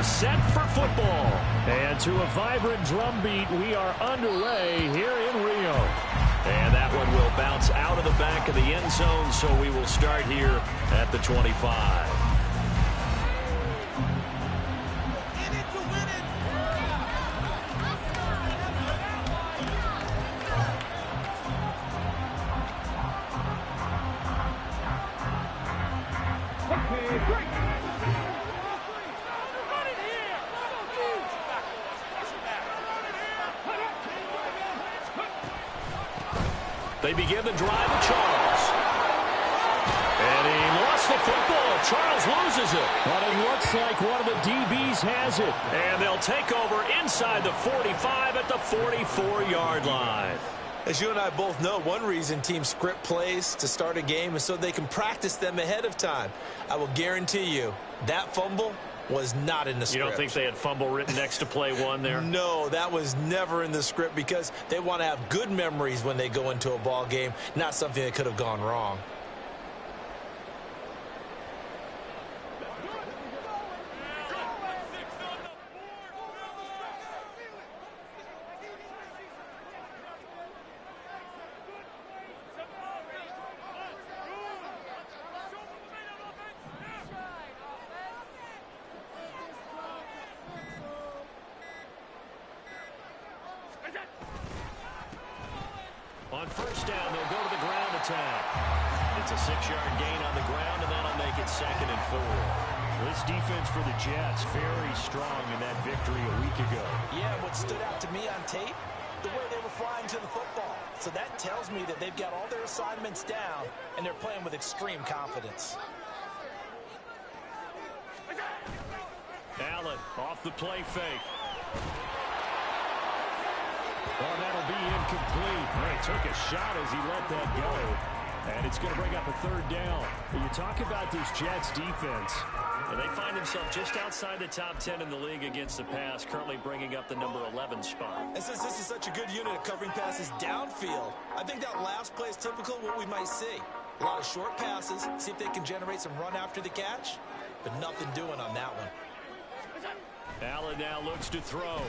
are set for football. And to a vibrant drumbeat, we are underway here in Rio. And that one will bounce out of the back of the end zone, so we will start here at the 25. They begin the drive with Charles. And he lost the football. Charles loses it. But it looks like one of the DBs has it. And they'll take over inside the 45 at the 44-yard line. As you and I both know, one reason teams script plays to start a game is so they can practice them ahead of time. I will guarantee you that fumble was not in the script. You don't think they had fumble written next to play one there? No, that was never in the script because they want to have good memories when they go into a ball game, not something that could have gone wrong. On first down, they'll go to the ground attack. It's a 6-yard gain on the ground, and that'll make it 2nd and 4. This defense for the Jets, very strong in that victory a week ago. Yeah, what stood out to me on tape, the way they were flying to the football. So that tells me that they've got all their assignments down, and they're playing with extreme confidence. Allen off the play fake. Oh, that'll be incomplete. He took a shot as he let that go. And it's going to bring up a 3rd down. When you talk about this Jets defense, and they find themselves just outside the top 10 in the league against the pass, currently bringing up the number 11 spot. And since this is such a good unit of covering passes downfield, I think that last play is typical of what we might see. A lot of short passes, see if they can generate some run after the catch, but nothing doing on that one. Allen now looks to throw.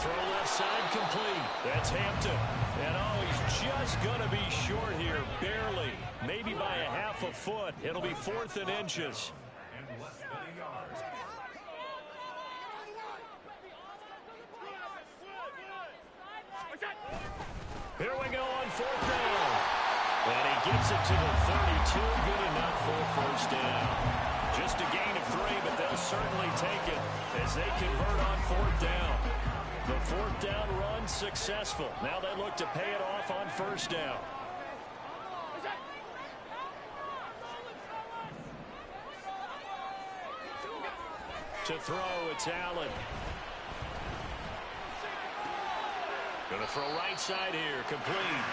Throw left side complete. That's Hampton. And oh, he's just going to be short here, barely. Maybe by a half a foot. It'll be 4th and inches. Here we go on 4th down. And he gets it to the 32. Good enough for 1st down. Just a gain of 3, but they'll certainly take it as they convert on 4th down. The 4th down run successful. Now they look to pay it off on 1st down. To throw, it's Allen. Going to throw right side here, complete.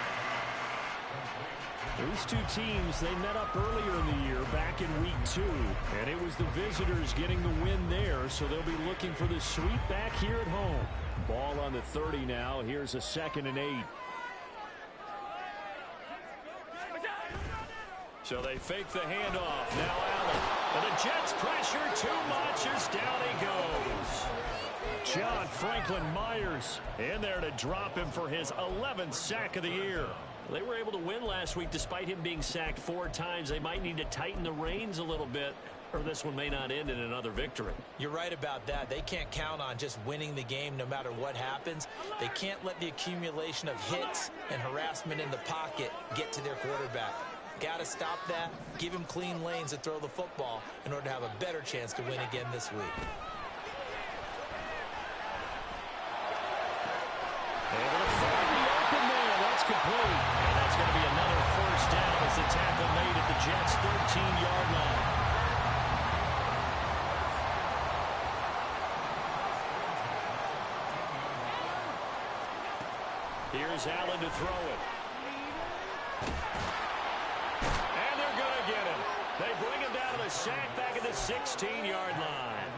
These two teams, they met up earlier in the year, back in week 2, and it was the visitors getting the win there, so they'll be looking for the sweep back here at home. Ball on the 30 now. Here's a 2nd and 8. So they fake the handoff. Now Allen. And the Jets pressure too much as down he goes. John Franklin Myers in there to drop him for his 11th sack of the year. They were able to win last week despite him being sacked 4 times. They might need to tighten the reins a little bit, or this one may not end in another victory. You're right about that. They can't count on just winning the game no matter what happens. They can't let the accumulation of hits and harassment in the pocket get to their quarterback. Got to stop that, give him clean lanes to throw the football in order to have a better chance to win again this week. Able to find the open man. That's complete. And that's going to be another 1st down as the tackle made at the Jets' 13-yard line. Here's Allen to throw it. And they're going to get him. They bring him down to the sack back at the 16-yard line.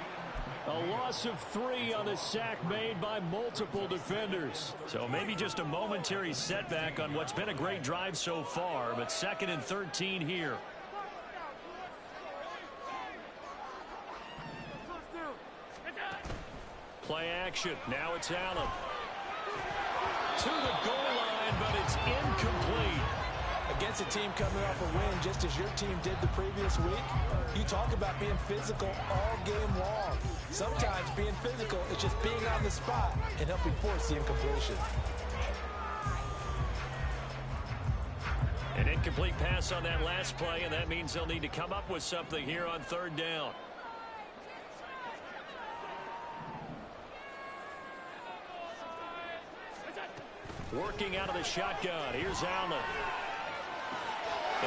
A loss of 3 on the sack made by multiple defenders. So maybe just a momentary setback on what's been a great drive so far, but 2nd and 13 here. action. Now it's Allen. To the goal line, but it's incomplete. Against a team coming off a win, just as your team did the previous week, you talk about being physical all game long. Sometimes being physical is just being on the spot and helping force the incompletion. An incomplete pass on that last play, and that means they'll need to come up with something here on third down. Working out of the shotgun. Here's Allen.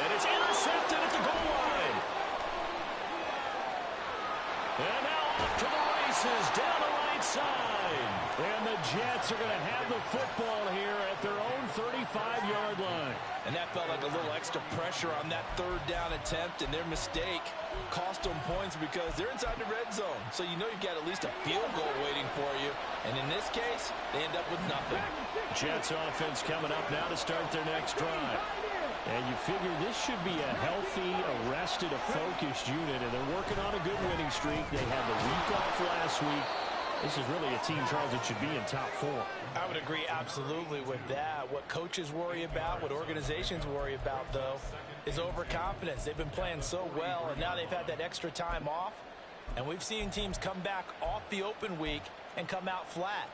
And it's intercepted at the goal line. And now off to the races down the right side. And the Jets are going to have the football here at their own 35-yard line. And that felt like a little extra pressure on that third down attempt, and their mistake cost them points because they're inside the red zone. So you know you've got at least a field goal waiting for you. And in this case, they end up with nothing. Jets offense coming up now to start their next drive. And you figure this should be a healthy, arrested, a focused unit, and they're working on a good winning streak. They had the week off last week. This is really a team, Charles, that should be in top 4. I would agree absolutely with that. What coaches worry about, what organizations worry about, though, is overconfidence. They've been playing so well, and now they've had that extra time off. And we've seen teams come back off the open week and come out flat.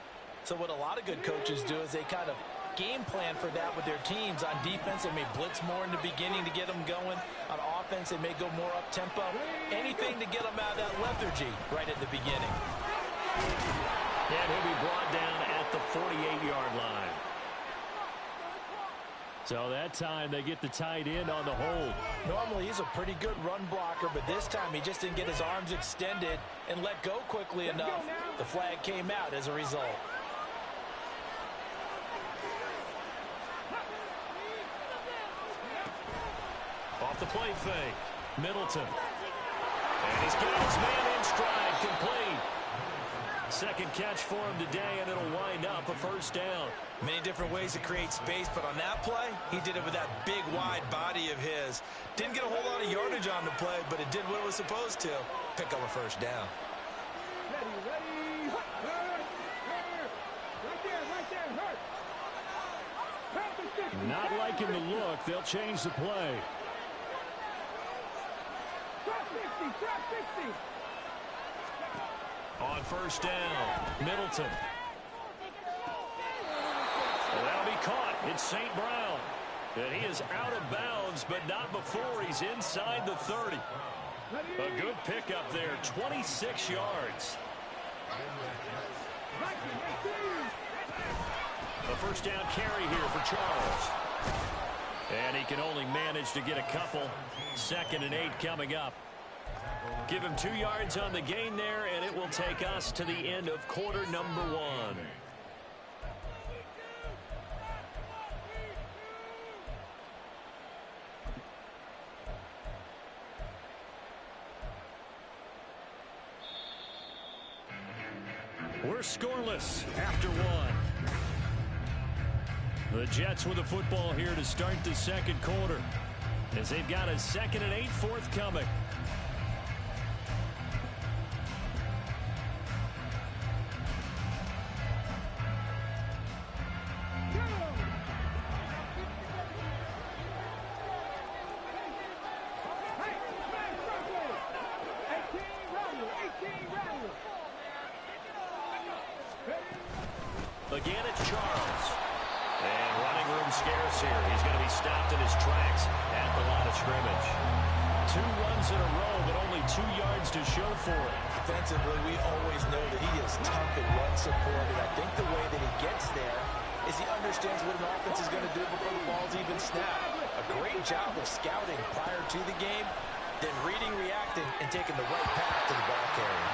So what a lot of good coaches do is they kind of game plan for that with their teams. On defense, they may blitz more in the beginning to get them going. On offense, they may go more up-tempo. Anything to get them out of that lethargy right at the beginning. And he'll be brought down at the 48-yard line. So that time they get the tight end on the hold. Normally he's a pretty good run blocker, but this time he just didn't get his arms extended and let go quickly enough. The flag came out as a result. Off the play fake. Middleton. And he's got his man in stride, complete. Second catch for him today, and it'll wind up a first down. Many different ways to create space, but on that play, he did it with that big, wide body of his. Didn't get a whole lot of yardage on the play, but it did what it was supposed to. Pick up a first down. Ready. Right there. Not liking the look. They'll change the play. Trap 60. On first down, Middleton. Well, that'll be caught. It's St. Brown. And he is out of bounds, but not before he's inside the 30. A good pickup there, 26 yards. A first down carry here for Charles. And he can only manage to get a couple. 2nd and 8 coming up. Give him 2 yards on the gain there, and it will take us to the end of quarter number 1. We're scoreless after 1. The Jets with the football here to start the second quarter, as they've got a 2nd and 8 forthcoming. Again, it's Charles. And running room scarce here. He's going to be stopped in his tracks at the line of scrimmage. 2 runs in a row, but only 2 yards to show for it. Defensively, we always know that he is tough in run support, and I think the way that he gets there is he understands what an offense is going to do before the ball's even snapped. A great job of scouting prior to the game, then reading, reacting, and taking the right path to the ball carrier.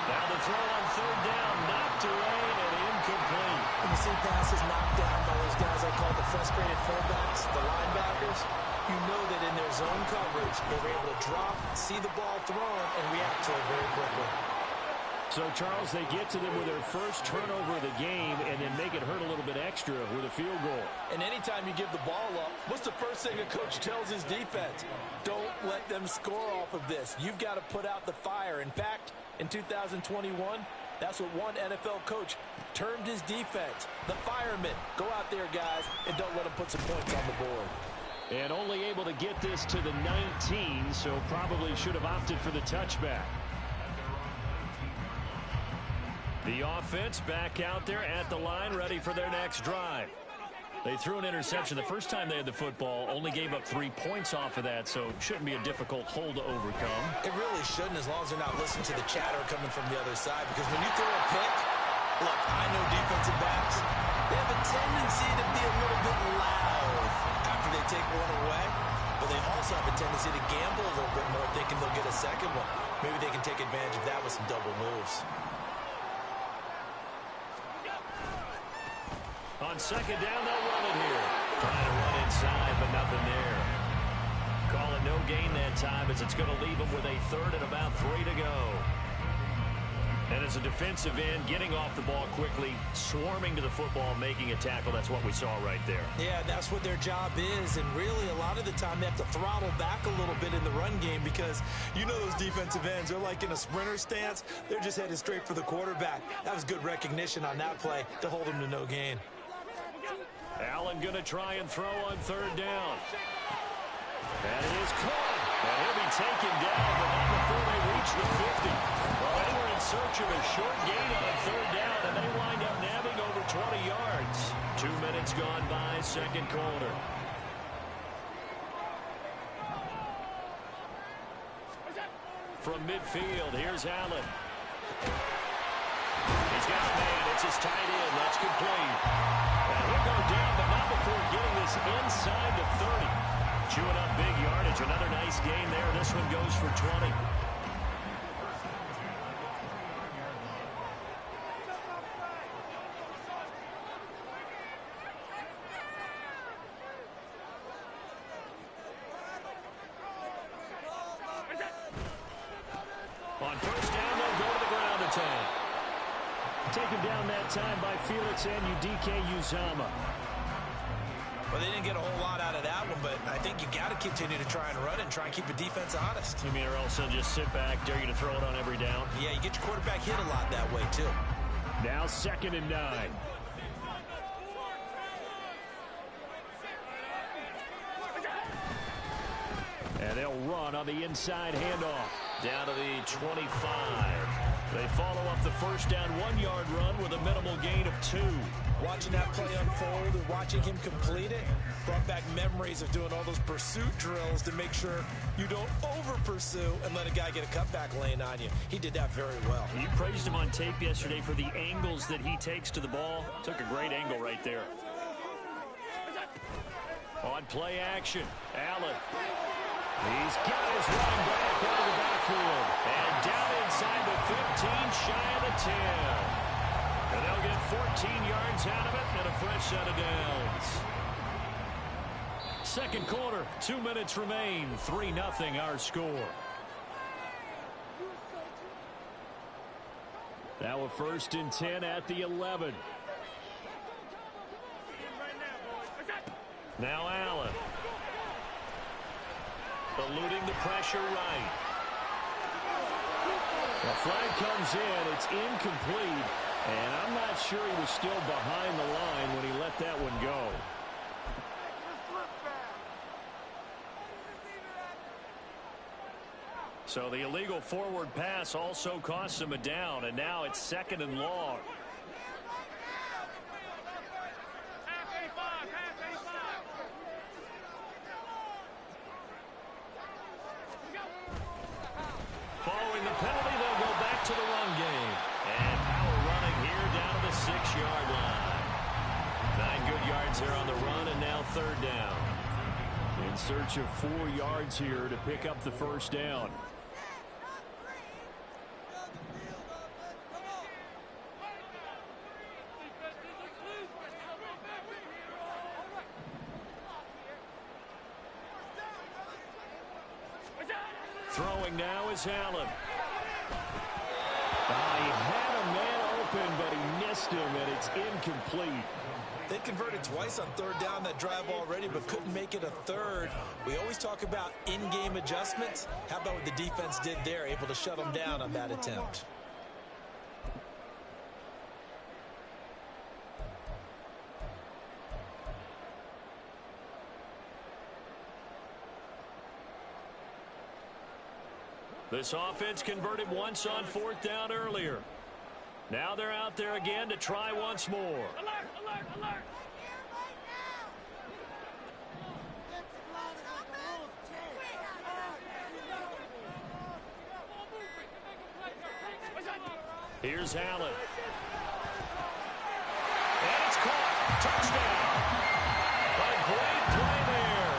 Now the throw on third down, knocked away and incomplete. And you see passes knocked down by those guys I call the frustrated fullbacks, the linebackers. You know that in their zone coverage, they were able to drop, see the ball thrown, and react to it very quickly. So, Charles, they get to them with their first turnover of the game and then make it hurt a little bit extra with a field goal. And anytime you give the ball up, what's the first thing a coach tells his defense? Don't let them score off of this. You've got to put out the fire. In fact, in 2021, That's what one NFL coach termed his defense. The firemen. Go out there, guys, and don't let them put some points on the board. And only able to get this to the 19, so probably should have opted for the touchback. The offense back out there at the line, ready for their next drive. They threw an interception the first time they had the football, only gave up 3 points off of that, so it shouldn't be a difficult hole to overcome. It really shouldn't, as long as they're not listening to the chatter coming from the other side, because when you throw a pick, look, I know defensive backs, they have a tendency to be a little bit loud after they take one away, but they also have a tendency to gamble a little bit more, thinking they'll get a second one. Maybe they can take advantage of that with some double moves. On second down, they'll run it here. Trying to run inside, but nothing there. Call it no gain that time, as it's going to leave them with a third and about 3 to go. And as a defensive end, getting off the ball quickly, swarming to the football, making a tackle. That's what we saw right there. Yeah, that's what their job is. And really, a lot of the time, they have to throttle back a little bit in the run game because you know those defensive ends, they're like in a sprinter stance. They're just headed straight for the quarterback. That was good recognition on that play to hold them to no gain. Allen going to try and throw on third down. And it is caught. And he'll be taken down, but not before they reach the 50. Well, they were in search of a short gain on third down, and they wind up nabbing over 20 yards. 2 minutes gone by, second quarter. From midfield, here's Allen. He's got a man. It's his tight end. That's complete. And he'll go down, but not before getting this inside the 30. Chewing up big yardage. Another nice gain there. This one goes for 20. On first down, they'll go to the ground attack. Taken down that time by Felix and Uzama. Well, they didn't get a whole lot out of that one, but I think you got to continue to try and run and try and keep the defense honest. You mean or else they'll just sit back, dare you to throw it on every down? Yeah, you get your quarterback hit a lot that way, too. Now 2nd and 9. And they'll run on the inside handoff. Down to the 25. They follow up the first down 1-yard run with a minimal gain of 2. Watching that play unfold and watching him complete it brought back memories of doing all those pursuit drills to make sure you don't over-pursue and let a guy get a cutback lane on you. He did that very well. You praised him on tape yesterday for the angles that he takes to the ball. Took a great angle right there. On play action, Allen. He's got his running back out of the backfield. And down inside the 15, shy of the 10. And they'll get 14 yards out of it and a fresh set of downs. Second quarter, 2 minutes remain. 3-0 our score. Now a 1st and 10 at the 11. Now Allen. Eluding the pressure right. The flag comes in. It's incomplete. And I'm not sure he was still behind the line when he let that one go. So the illegal forward pass also costs him a down. And now it's 2nd and long. Following the penalty, they'll go back to the run game. And power running here down to the 6-yard line. 9 good yards there on the run, and now 3rd down. In search of 4 yards here to pick up the first down. Throwing now is Allen. He had a man open, but he missed him, and it's incomplete. They converted twice on 3rd down that drive already, but couldn't make it a 3rd. We always talk about in-game adjustments. How about what the defense did there, able to shut them down on that attempt? This offense converted once on 4th down earlier. Now they're out there again to try once more. Alert, alert, alert. Here's Allen. And it's caught. Touchdown. A great play there.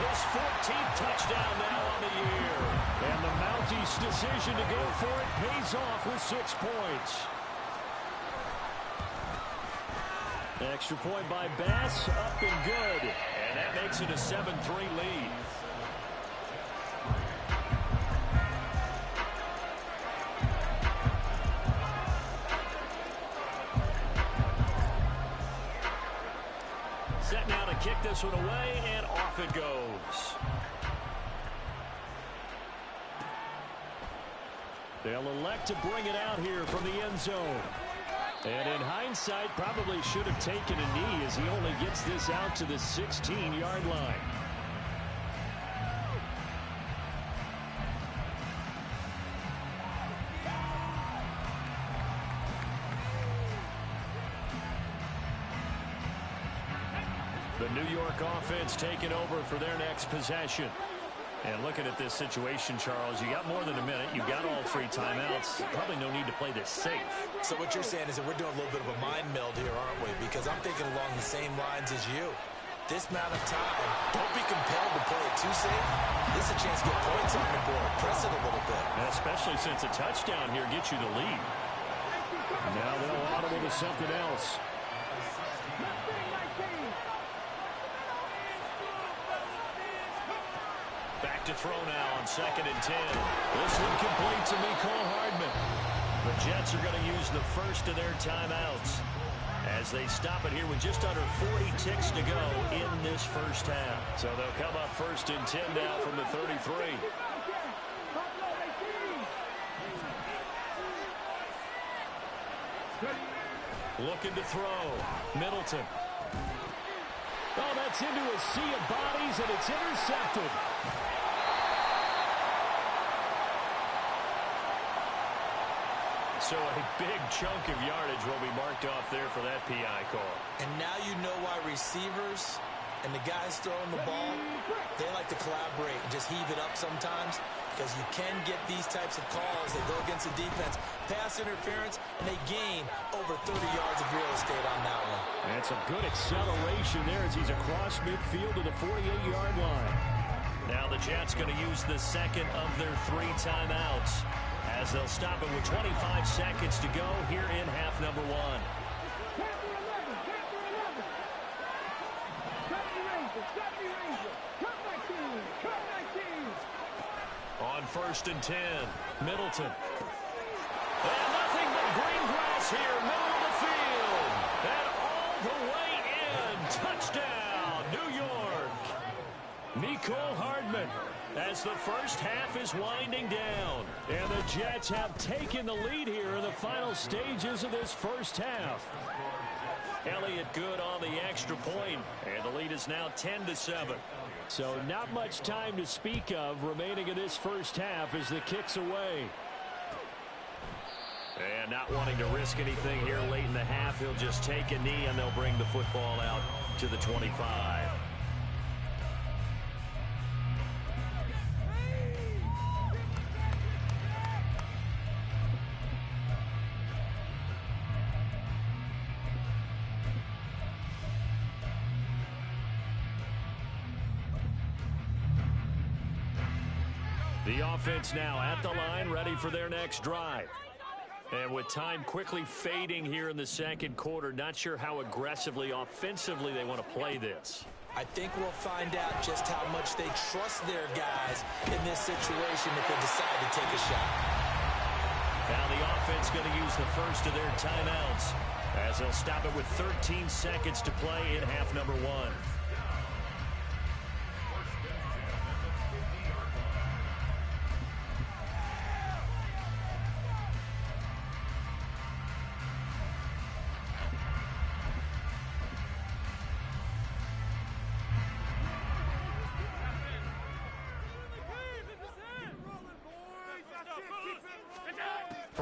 His 14th touchdown now on the year. And the Mounties' decision to go for it pays off with 6 points. Extra point by Bass, up and good. And that makes it a 7-3 lead. Set now to kick this one away, and off it goes. They'll elect to bring it out here from the end zone. And in hindsight, probably should have taken a knee as he only gets this out to the 16-yard line. The New York offense taking over for their next possession. And looking at this situation, Charles, you got more than a minute. You got all 3 timeouts. Probably no need to play this safe. So what you're saying is that we're doing a little bit of a mind meld here, aren't we? Because I'm thinking along the same lines as you. This amount of time, don't be compelled to play it too safe. This is a chance to get points on the board. Press it a little bit. And especially since a touchdown here gets you the lead. Now they'll audible to something else. Back to throw now on 2nd and 10. This one complete to Mecole Hardman. The Jets are going to use the first of their timeouts as they stop it here with just under 40 ticks to go in this first half. So they'll come up 1st and 10 now from the 33. Looking to throw. Middleton. Oh, that's into a sea of bodies, and it's intercepted. So a big chunk of yardage will be marked off there for that PI call. And now you know why receivers and the guys throwing the ball, they like to collaborate and just heave it up sometimes, because you can get these types of calls that go against the defense. Pass interference, and they gain over 30 yards of real estate on that one. That's a good acceleration there as he's across midfield to the 48-yard line. Now the Jets going to use the second of their 3 timeouts as they'll stop it with 25 seconds to go here in half number 1. On 1st and 10, Middleton. And nothing but green grass here, middle of the field. And all the way in. Touchdown, New York. Mecole Hardman as the first half is winding down. And the Jets have taken the lead here in the final stages of this first half. Elliott good on the extra point, and the lead is now 10-7. So not much time to speak of remaining in this first half as the kick's away. And not wanting to risk anything here late in the half, he'll just take a knee and they'll bring the football out to the 25. The offense now at the line, ready for their next drive. And with time quickly fading here in the second quarter, not sure how aggressively, offensively they want to play this. I think we'll find out just how much they trust their guys in this situation if they decide to take a shot. Now the offense going to use the first of their timeouts as they'll stop it with 13 seconds to play in half number 1.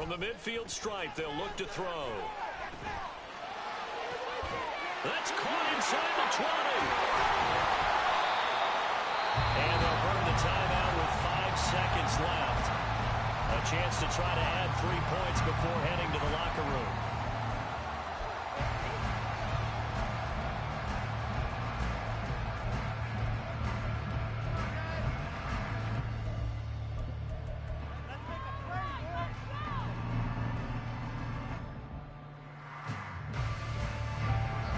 From the midfield stripe, they'll look to throw. That's caught inside the 20. And they'll burn the timeout with 5 seconds left. A chance to try to add 3 points before heading to the locker room.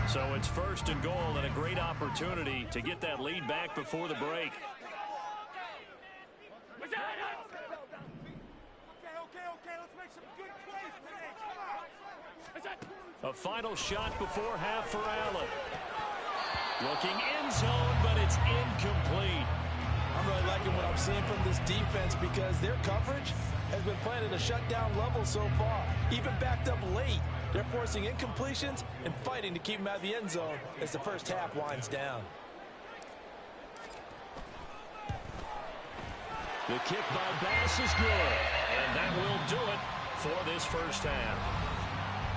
So it's 1st and goal and a great opportunity to get that lead back before the break. A final shot before half for Allen. Looking end zone, but it's incomplete. I'm really liking what I'm seeing from this defense because their coverage has been playing at a shutdown level so far. Even backed up late. They're forcing incompletions and fighting to keep them out of the end zone as the first half winds down. The kick by Bass is good, and that will do it for this first half.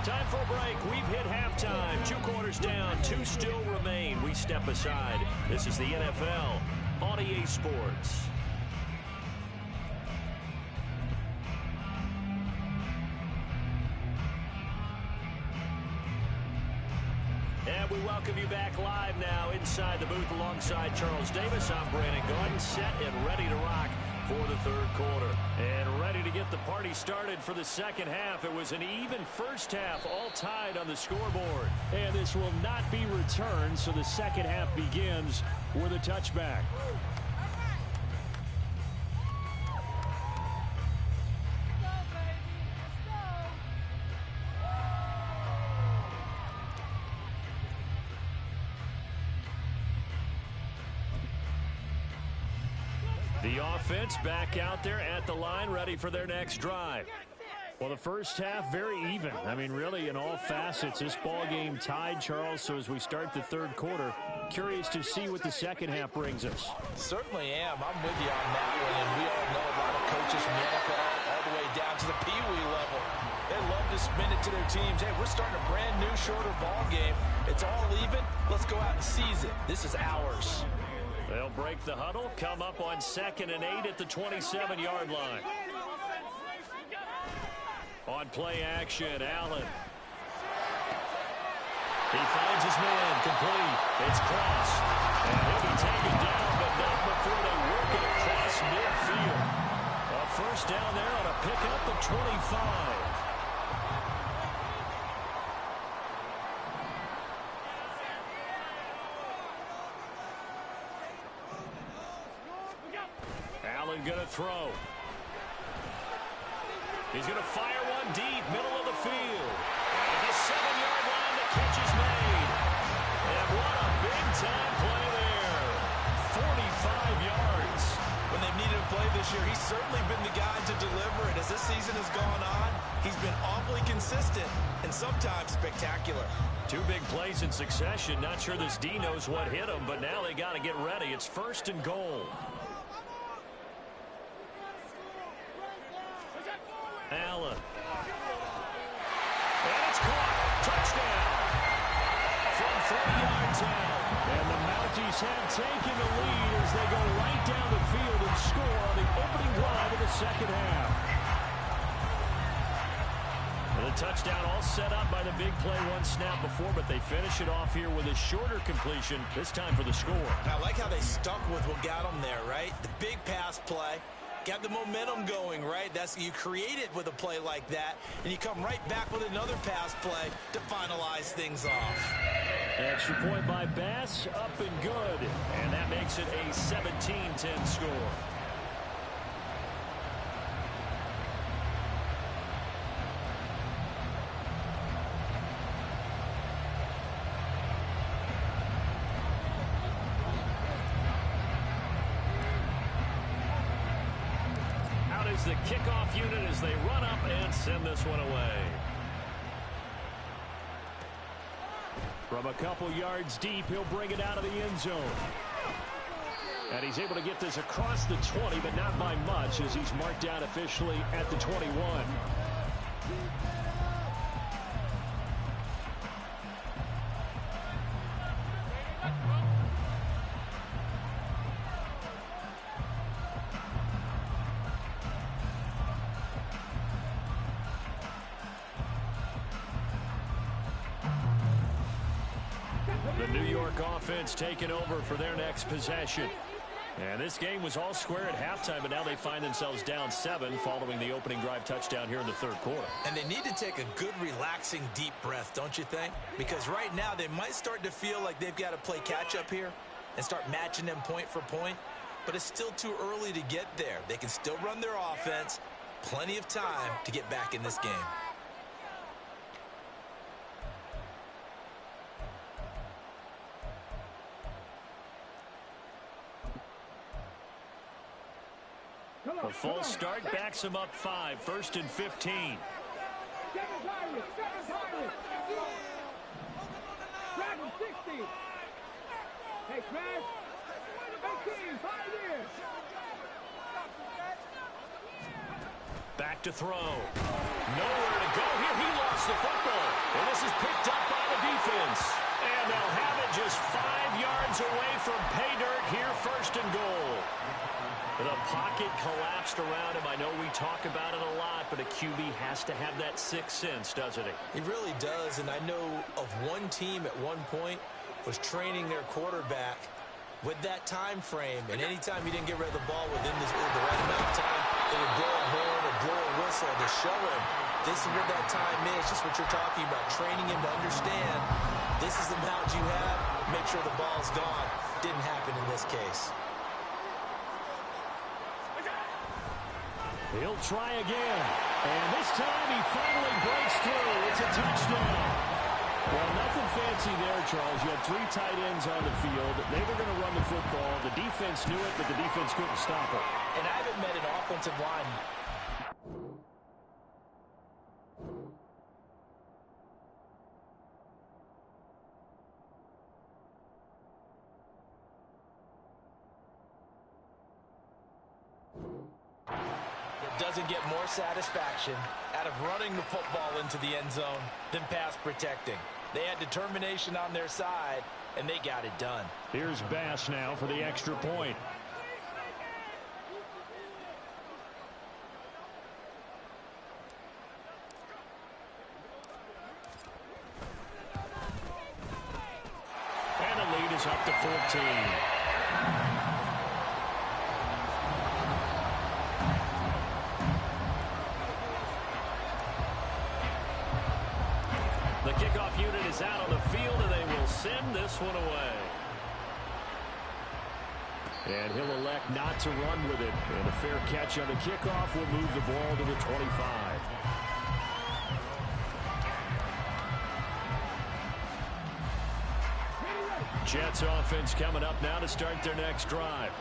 Time for a break. We've hit halftime. 2 quarters down, 2 still remain. We step aside. This is the NFL on EA Sports. And we welcome you back live now inside the booth alongside Charles Davis. I'm Brandon Gordon, set and ready to rock for the 3rd quarter. And ready to get the party started for the second half. It was an even first half, all tied on the scoreboard. And this will not be returned, so the second half begins with a touchback. The offense back out there at the line, ready for their next drive. Well, the first half, very even. I mean, really, in all facets, this ball game tied, Charles. So as we start the 3rd quarter, curious to see what the second half brings us. Certainly am. I'm with you on that one. And we all know a lot of coaches from the NFL all the way down to the Pee-wee level. They love to spin it to their teams. Hey, we're starting a brand new, shorter ball game. It's all even. Let's go out and seize it. This is ours. They'll break the huddle, come up on 2nd and 8 at the 27-yard line. On play action, Allen. He finds his man, complete. It's crossed. And he'll be taken down, but not before they work it across midfield. A first down there on a pickup of 25. Allen going to throw. He's going to fire one deep, middle of the field. At the 7-yard line, the catch is made. And what a big-time play there. 45 yards. When they've needed a play this year, he's certainly been the guy to deliver it. As this season has gone on, he's been awfully consistent and sometimes spectacular. 2 big plays in succession. Not sure this D knows what hit him, but now they got to get ready. It's 1st and goal. Allen. And it's caught. Touchdown. From 30 yards out. And the Mounties have taken the lead as they go right down the field and score on the opening drive of the second half. And the touchdown all set up by the big play one snap before, but they finish it off here with a shorter completion, this time for the score. I like how they stuck with what got them there, right? The big pass play. Got the momentum going, right? You create it with a play like that, and you come right back with another pass play to finalize things off. Extra point by Bass, up and good. And that makes it a 17-10 score. The kickoff unit as they run up and send this one away. From a couple yards deep, he'll bring it out of the end zone. And he's able to get this across the 20, but not by much as he's marked down officially at the 21. The New York offense taking over for their next possession. And this game was all square at halftime, but now they find themselves down 7 following the opening drive touchdown here in the third quarter. And they need to take a good, relaxing, deep breath, don't you think? Because right now they might start to feel like they've got to play catch-up here and start matching them point for point. But it's still too early to get there. They can still run their offense. Plenty of time to get back in this game. A false start backs him up 5, 1st and 15. Seven Pirates. Dragon 60. Hey, Smash. 18, 5 years. Back to throw. Nowhere to go here. He lost the football. And this is picked up by the defense. And they'll have it just 5 yards away from pay dirt here, 1st and goal. The pocket collapsed around him. I know we talk about it a lot, but a QB has to have that sixth sense, doesn't he? He really does, and I know of one team at one point was training their quarterback with that time frame, and anytime he didn't get rid of the ball within the right amount of time, they would blow a horn or blow a whistle to show him this is what that time is, just what you're talking about, training him to understand this is the amount you have, make sure the ball's gone. Didn't happen in this case. He'll try again. And this time he finally breaks through. It's a touchdown. Well, nothing fancy there, Charles. You had 3 tight ends on the field. They were going to run the football. The defense knew it, but the defense couldn't stop it. And I haven't met an offensive line. Doesn't get more satisfaction out of running the football into the end zone than pass protecting. They had determination on their side, and they got it done. Here's Bass now for the extra point. And the lead is up to 14. The kickoff unit is out on the field, and they will send this one away. And he'll elect not to run with it. And a fair catch on the kickoff will move the ball to the 25. Jets offense coming up now to start their next drive.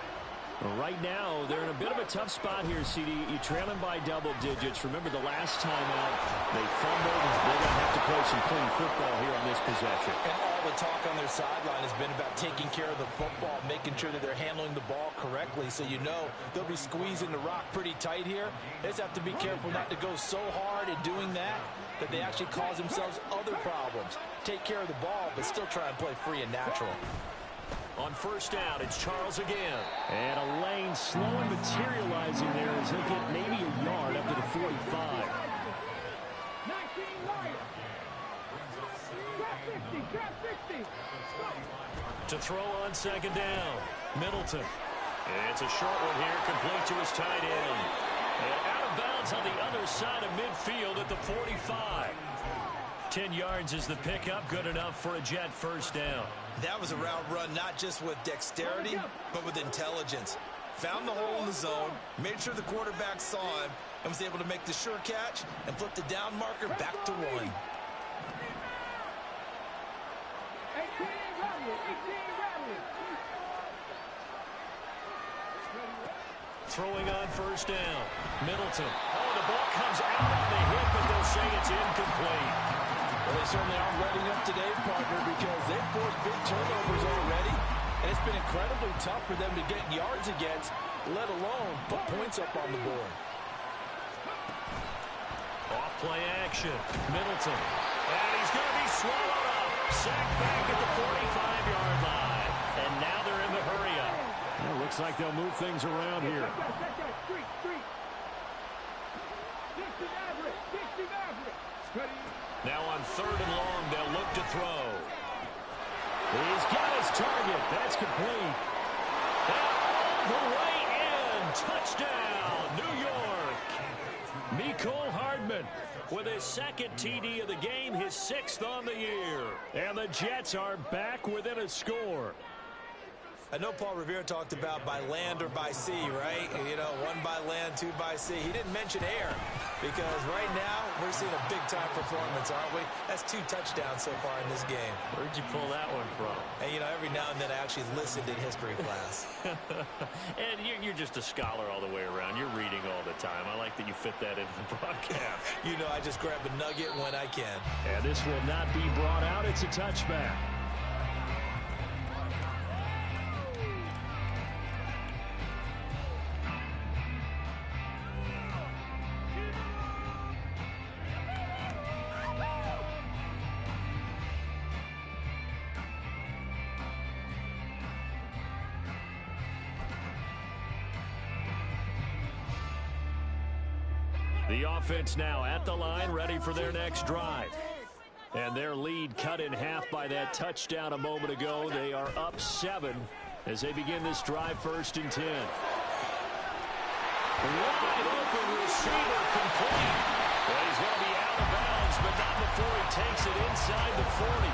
Right now, they're in a bit of a tough spot here, CD. You trail them by double digits. Remember the last time out, they fumbled. They're going to have to play some clean football here on this possession. And all the talk on their sideline has been about taking care of the football, making sure that they're handling the ball correctly. So you know they'll be squeezing the rock pretty tight here. They just have to be careful not to go so hard at doing that they actually cause themselves other problems. Take care of the ball, but still try and play free and natural. On first down, it's Charles again. And a lane slow and materializing there as he'll get maybe a yard up to the 45. 19 Wyatt. Trap 60. To throw on second down, Middleton. It's a short one here, complete to his tight end. And out of bounds on the other side of midfield at the 45. 10 yards is the pickup, good enough for a Jet first down. That was a route run not just with dexterity, but with intelligence. Found the hole in the zone, made sure the quarterback saw him, and was able to make the sure catch and flip the down marker back to 1. 18 Rally. Throwing on first down, Middleton. Oh, the ball comes out on the hit, but they'll say it's incomplete. Well, they certainly aren't letting up today, partner, because they've forced big turnovers already, and it's been incredibly tough for them to get yards against, let alone put points up on the board. Off play action. Middleton. And he's going to be swallowed up. Sacked back at the 45-yard line. And now they're in the hurry-up. Well, looks like they'll move things around here. Now on 3rd and long, they'll look to throw. He's got his target. That's complete. And all the way in. Touchdown, New York. Mecole Hardman with his 2nd TD of the game, his 6th on the year. And the Jets are back within a score. I know Paul Revere talked about by land or by sea, right? You know, 1 by land, 2 by sea. He didn't mention air because right now we're seeing a big-time performance, aren't we? That's 2 touchdowns so far in this game. Where'd you pull that one from? And, you know, every now and then I actually listened in history class. And you're just a scholar all the way around. You're reading all the time. I like that you fit that into the broadcast. You know, I just grab a nugget when I can. And this will not be brought out. It's a touchback. The offense now at the line, ready for their next drive. And their lead cut in half by that touchdown a moment ago. They are up 7 as they begin this drive, 1st and 10. Wide open receiver complete. Well, he's going to be out of bounds, but not before he takes it inside the 40.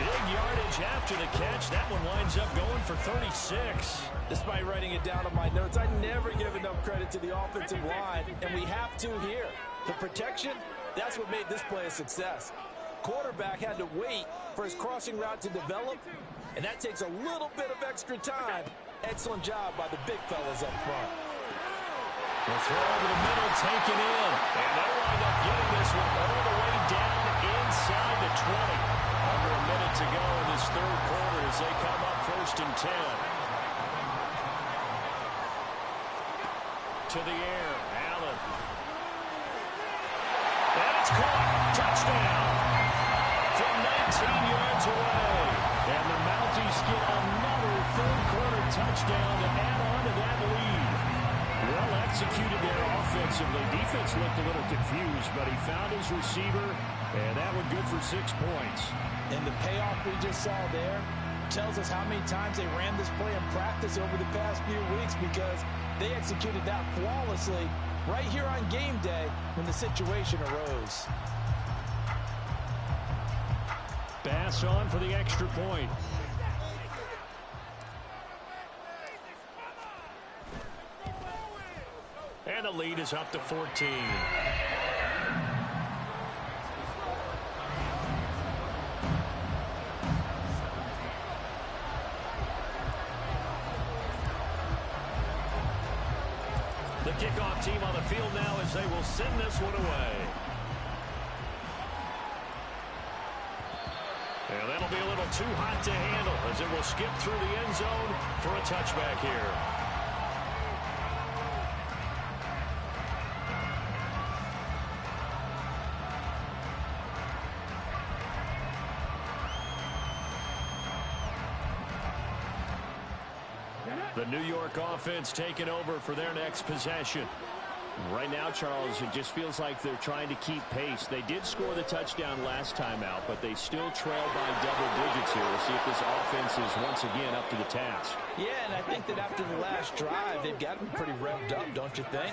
Big yardage after the catch. That one winds up going for 36. Despite writing it down on my notes, I never give enough credit to the offensive line, and we have to here. The protection, that's what made this play a success. Quarterback had to wait for his crossing route to develop, and that takes a little bit of extra time. Excellent job by the big fellas up front. The throw over the middle taken in, and they'll wind up getting this one all the way down inside the 20. Under a minute to go in this 3rd quarter as they come up 1st and 10. To the air, Allen. And it's caught. Touchdown. From 19 yards away. And the Mounties get another 3rd quarter touchdown to add on to that lead. Well executed there offensively. Defense looked a little confused, but he found his receiver, and that one good for 6 points. And the payoff we just saw there tells us how many times they ran this play in practice over the past few weeks, because they executed that flawlessly right here on game day when the situation arose. Bass on for the extra point. And the lead is up to 14. The kickoff team on the field now as they will send this one away. And that'll be a little too hot to handle as it will skip through the end zone for a touchback here. The New York offense taking over for their next possession. Right now, Charles, it just feels like they're trying to keep pace. They did score the touchdown last time out, but they still trail by double digits here. We'll see if this offense is once again up to the task. Yeah, and I think that after the last drive, they've got to be pretty revved up, don't you think?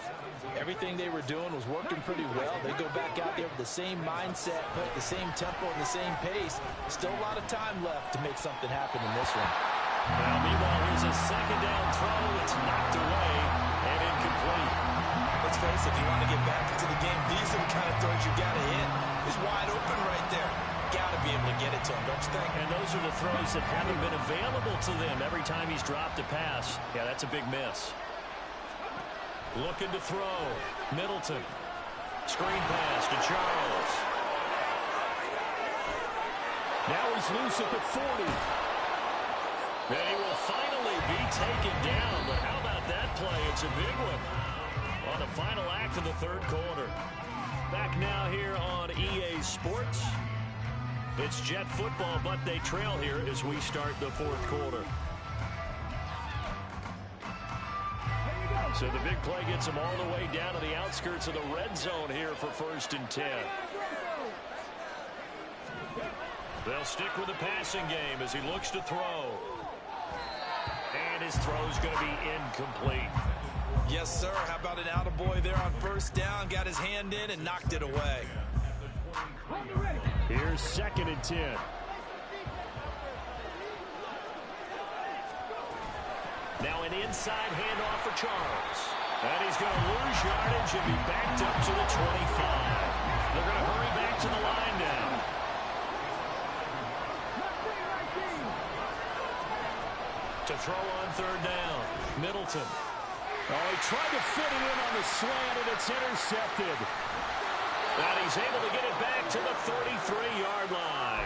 Everything they were doing was working pretty well. They go back out there with the same mindset, put the same tempo and the same pace. Still a lot of time left to make something happen in this one. Well, meanwhile, here's a 2nd down throw. It's knocked away and incomplete. Let's face it, if you want to get back into the game, these are the kind of throws you got to hit. He's wide open right there. Got to be able to get it to him, don't you think? And those are the throws that haven't been available to them every time he's dropped a pass. Yeah, that's a big miss. Looking to throw. Middleton. Screen pass to Charles. Now he's loose at the 40. And he will finally be taken down. But how about that play? It's a big one on the final act of the 3rd quarter. Back now here on EA Sports. It's Jet football, but they trail here as we start the fourth quarter. So the big play gets them all the way down to the outskirts of the red zone here for 1st and 10. They'll stick with the passing game as he looks to throw. And his throw's going to be incomplete. Yes, sir. How about an attaboy there on 1st down? Got his hand in and knocked it away. Here's 2nd and 10. Now an inside handoff for Charles. And he's going to lose yardage and be backed up to the 25. They're going to hurry back to the line now. To throw on 3rd down. Middleton. Oh, he tried to fit it in on the slant, and it's intercepted. And he's able to get it back to the 33-yard line.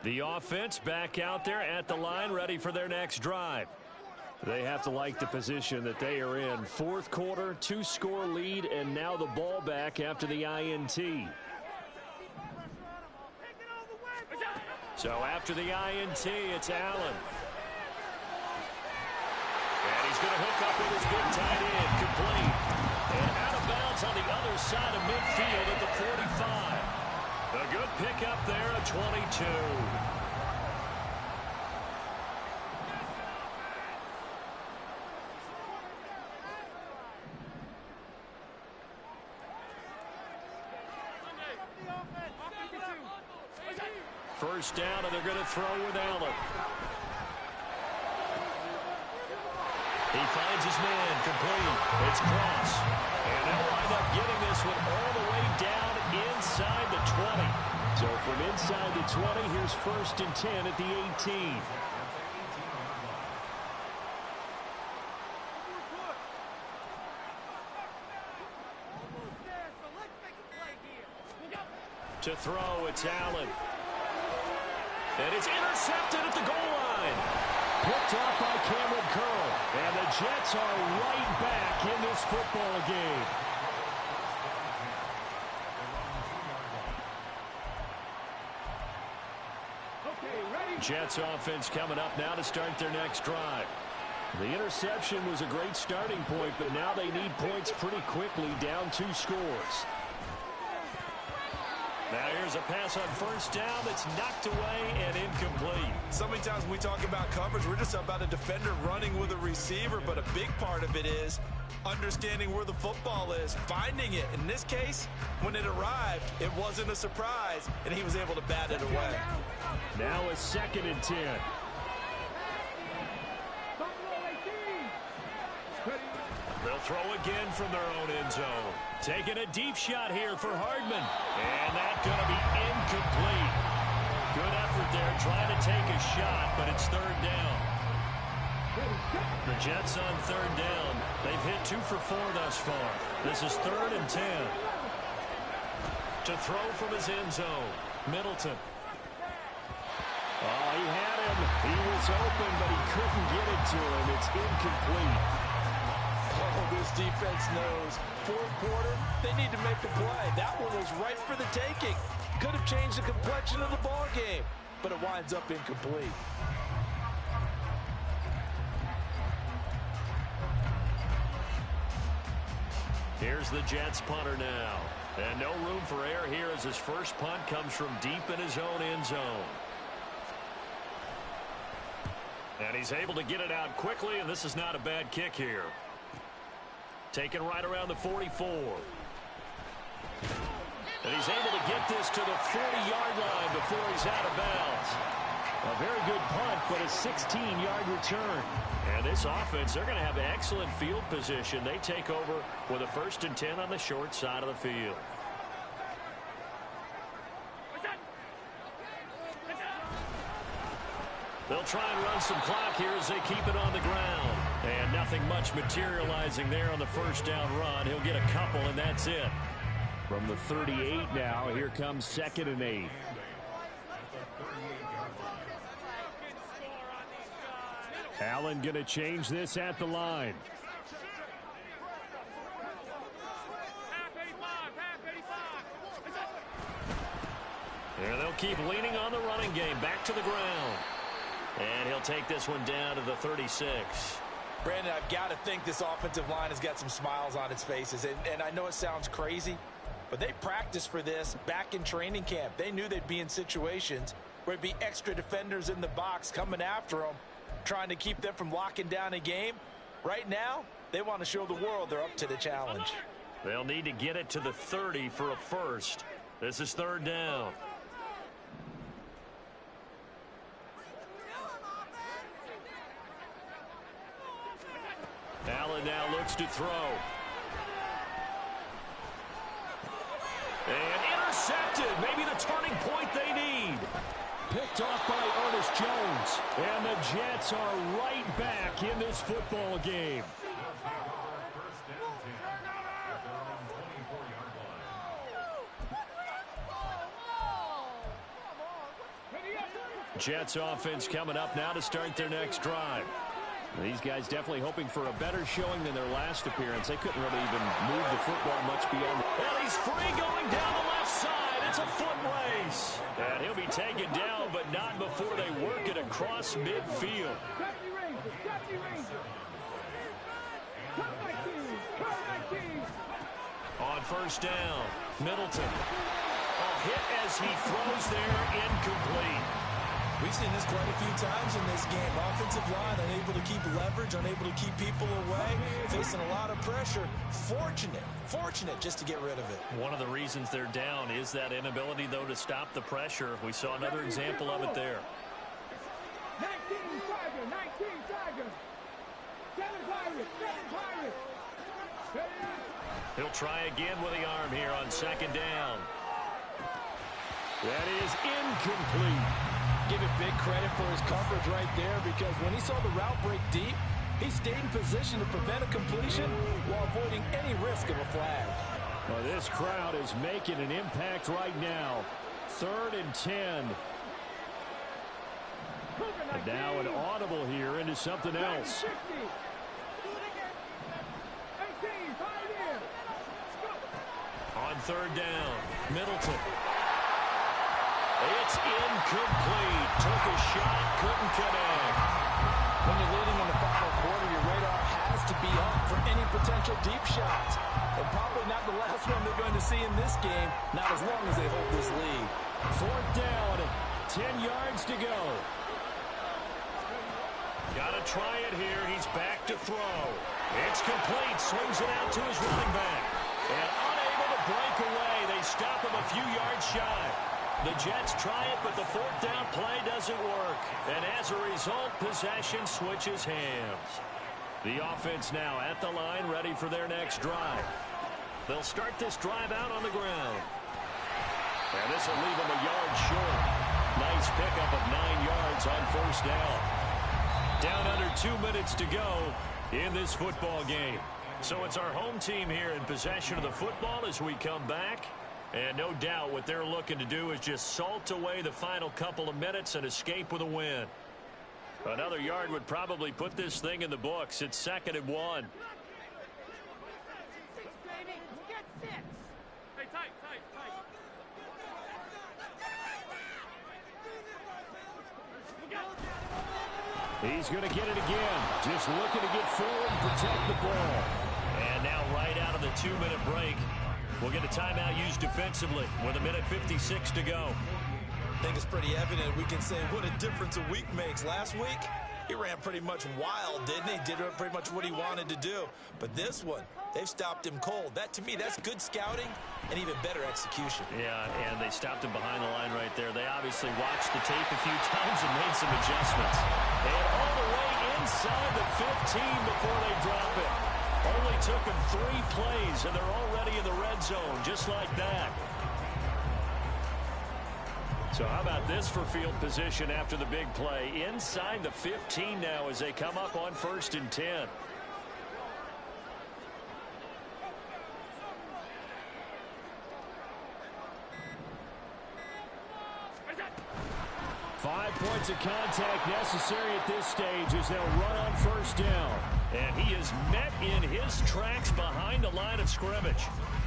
The offense back out there at the line, ready for their next drive. They have to like the position that they are in. 4th quarter, 2-score lead, and now the ball back after the INT. So after the INT, it's Allen. And he's going to hook up with his big tight end, complete. And out of bounds on the other side of midfield at the 45. A good pickup there, a 22. First down, and they're going to throw with Allen. He finds his man, complete. It's Cross. And they'll wind up getting this one all the way down inside the 20. So from inside the 20, here's 1st and 10 at the 18. To throw, it's Allen. And it's intercepted at the goal line. Picked off by Cameron Curl. And the Jets are right back in this football game. Jets offense coming up now to start their next drive. The interception was a great starting point, but now they need points pretty quickly, down 2 scores. Now here's a pass on 1st down that's knocked away and incomplete. So many times when we talk about coverage, we're just about a defender running with a receiver, but a big part of it is understanding where the football is, finding it. In this case, when it arrived, it wasn't a surprise, and he was able to bat it away. Now a 2nd and 10. They'll throw again from their own end zone. Taking a deep shot here for Hardman. And that's going to be incomplete. Good effort there trying to take a shot, but it's 3rd down. The Jets on 3rd down. They've hit 2 for 4 thus far. This is 3rd and 10. To throw from his end zone. Middleton. Oh, he had him. He was open, but he couldn't get it to him. It's incomplete. Oh, this defense knows. 4th quarter, they need to make a play. That one was right for the taking. Could have changed the complexion of the ball game, but it winds up incomplete. Here's the Jets punter now. And no room for error here as his first punt comes from deep in his own end zone. And he's able to get it out quickly, and this is not a bad kick here. Taken right around the 44. And he's able to get this to the 40-yard line before he's out of bounds. A very good punt, but a 16-yard return. And this offense, they're going to have excellent field position. They take over with a 1st and 10 on the short side of the field. They'll try and run some clock here as they keep it on the ground. And nothing much materializing there on the 1st down run. He'll get a couple, and that's it. From the 38 now, here comes 2nd and 8. Allen going to change this at the line. There they'll keep leaning on the running game. Back to the ground. And he'll take this one down to the 36. Brandon, I've got to think this offensive line has got some smiles on its faces. And I know it sounds crazy, but they practiced for this back in training camp. They knew they'd be in situations where it'd be extra defenders in the box coming after them, trying to keep them from locking down a game. Right now, they want to show the world they're up to the challenge. They'll need to get it to the 30 for a first. This is 3rd down. Allen now looks to throw. And intercepted. Maybe the turning point they need. Picked off by Ernest Jones. And the Jets are right back in this football game. Jets offense coming up now to start their next drive. These guys definitely hoping for a better showing than their last appearance. They couldn't really even move the football much beyond. And he's free going down the left side. It's a foot race. And he'll be taken down, but not before they work it across midfield. On 1st down, Middleton. A hit as he throws there, incomplete. We've seen this quite a few times in this game. Offensive line unable to keep leverage, unable to keep people away, facing a lot of pressure. Fortunate just to get rid of it. One of the reasons they're down is that inability, though, to stop the pressure. We saw another example of it there. 19 Tigers. 7 Pirates. He'll try again with the arm here on 2nd down. That is incomplete. Give it big credit for his coverage right there, because when he saw the route break deep, he stayed in position to prevent a completion while avoiding any risk of a flag. Well, this crowd is making an impact right now. 3rd and 10. And now an audible here into something else. On 3rd down, Middleton. It's incomplete. Took a shot, couldn't connect. When you're leading in the final quarter, your radar has to be up for any potential deep shots. And probably not the last one they're going to see in this game, not as long as they hold this lead. 4th down, 10 yards to go. Got to try it here. He's back to throw. It's complete. Swings it out to his running back. And unable to break away. They stop him a few yards shy. The Jets try it, but the 4th down play doesn't work. And as a result, possession switches hands. The offense now at the line, ready for their next drive. They'll start this drive out on the ground. And this will leave them a yard short. Nice pickup of 9 yards on 1st down. Down under 2 minutes to go in this football game. So it's our home team here in possession of the football as we come back. And no doubt what they're looking to do is just salt away the final couple of minutes and escape with a win. Another yard would probably put this thing in the books. It's 2nd and 1. He's going to get it again. Just looking to get forward and protect the ball. And now right out of the 2-minute break, we'll get a timeout used defensively with 1:56 to go. I think it's pretty evident. We can say what a difference a week makes. Last week, he ran pretty much wild, didn't he? Did pretty much what he wanted to do. But this one, they've stopped him cold. That, to me, that's good scouting and even better execution. Yeah, and they stopped him behind the line right there. They obviously watched the tape a few times and made some adjustments. And all the way inside the 15 before they drop it. Only took them 3 plays, and they're already in the red zone, just like that. So how about this for field position after the big play? Inside the 15 now as they come up on 1st and 10. of contact necessary at this stage as they'll run on first down. And he is met in his tracks behind the line of scrimmage.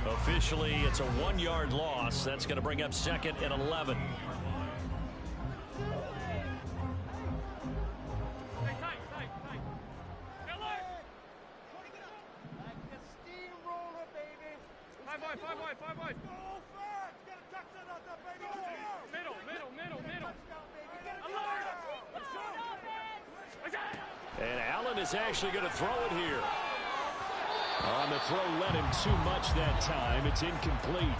Officially, it's a 1-yard loss. That's going to bring up 2nd and 11. And Allen is actually going to throw it here. On the throw, let him too much that time. It's incomplete.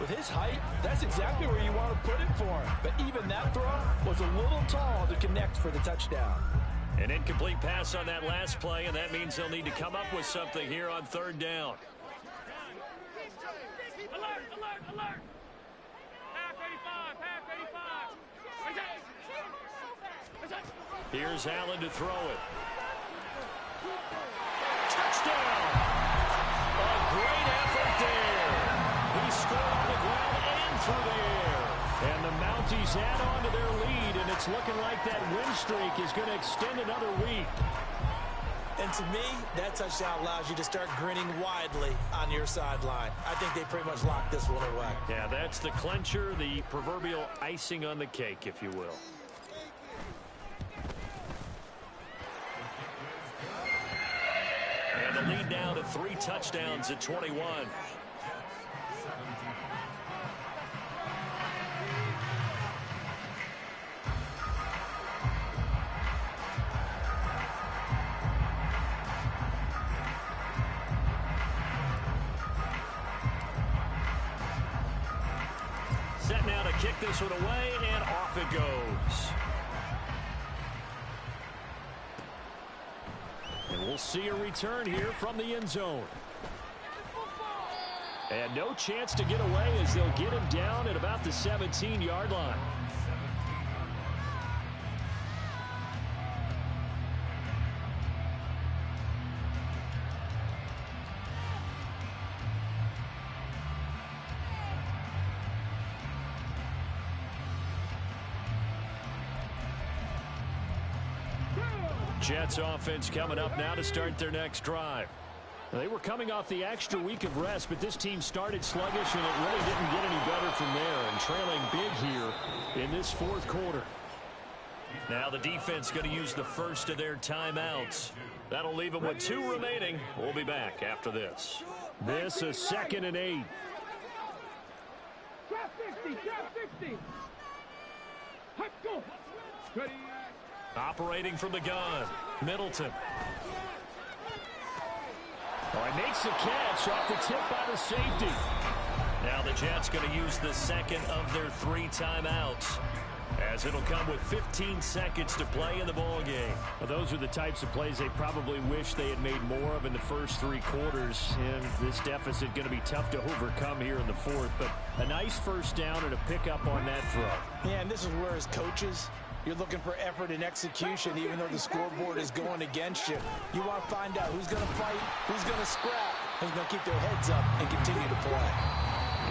With his height, that's exactly where you want to put it for him. But even that throw was a little tall to connect for the touchdown. An incomplete pass on that last play, and that means they'll need to come up with something here on 3rd down. Alert, alert, alert! Half 85, half 85. Here's Allen to throw it. Touchdown! A great effort there. He scored on the ground and through the air. And the Mounties add on to their lead, and it's looking like that win streak is going to extend another week. And to me, that touchdown allows you to start grinning widely on your sideline. I think they pretty much locked this one away. Yeah, that's the clincher, the proverbial icing on the cake, if you will. And the lead now to 3 touchdowns at 21. Set now to kick this one away, and off it goes. And we'll see a return here from the end zone. And no chance to get away as they'll get him down at about the 17-yard line. Jets offense coming up now to start their next drive. They were coming off the extra week of rest, but this team started sluggish, and it really didn't get any better from there, and trailing big here in this 4th quarter. Now the defense going to use the first of their timeouts. That'll leave them with 2 remaining. We'll be back after this. This is 2nd and 8. Trap 60, trap 60. Let's go. Ready. Operating from the gun, Middleton. Oh, he makes the catch off the tip by the safety. Now the Jets going to use the 2nd of their 3 timeouts, as it'll come with 15 seconds to play in the ball game. Well, those are the types of plays they probably wish they had made more of in the first 3 quarters. And this deficit going to be tough to overcome here in the 4th. But a nice first down and a pickup on that throw. Yeah, and this is where as coaches, you're looking for effort and execution, even though the scoreboard is going against you. You want to find out who's going to fight, who's going to scrap, who's going to keep their heads up and continue to play.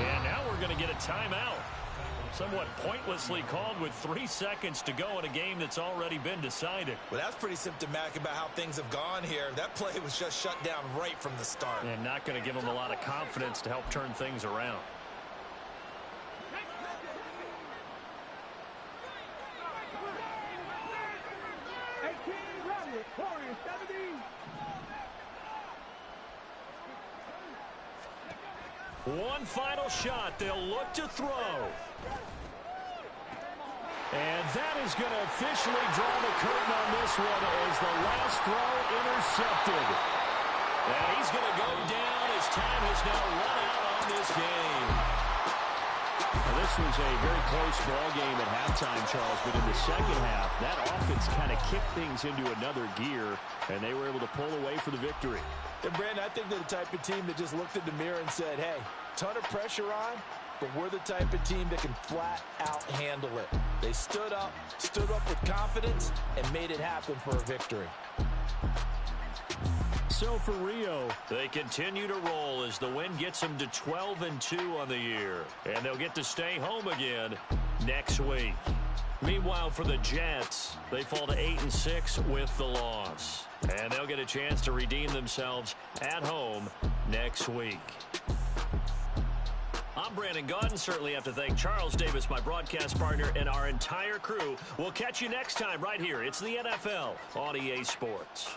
And now we're going to get a timeout. Somewhat pointlessly called with 3 seconds to go in a game that's already been decided. Well, that's pretty symptomatic about how things have gone here. That play was just shut down right from the start. And not going to give them a lot of confidence to help turn things around. One final shot. They'll look to throw. And that is going to officially draw the curtain on this one as the last throw intercepted. And he's going to go down as time has now run out on this game. Now, this was a very close ball game at halftime, Charles, but in the second half, that offense kind of kicked things into another gear, and they were able to pull away for the victory. And Brandon, I think they're the type of team that just looked in the mirror and said, hey, ton of pressure on, but we're the type of team that can flat out handle it. They stood up with confidence, and made it happen for a victory. So for Rio, they continue to roll as the win gets them to 12-2 on the year. And they'll get to stay home again next week. Meanwhile, for the Jets, they fall to 8-6 with the loss. And they'll get a chance to redeem themselves at home next week. I'm Brandon Gaudin. Certainly have to thank Charles Davis, my broadcast partner, and our entire crew. We'll catch you next time right here. It's the NFL on EA Sports.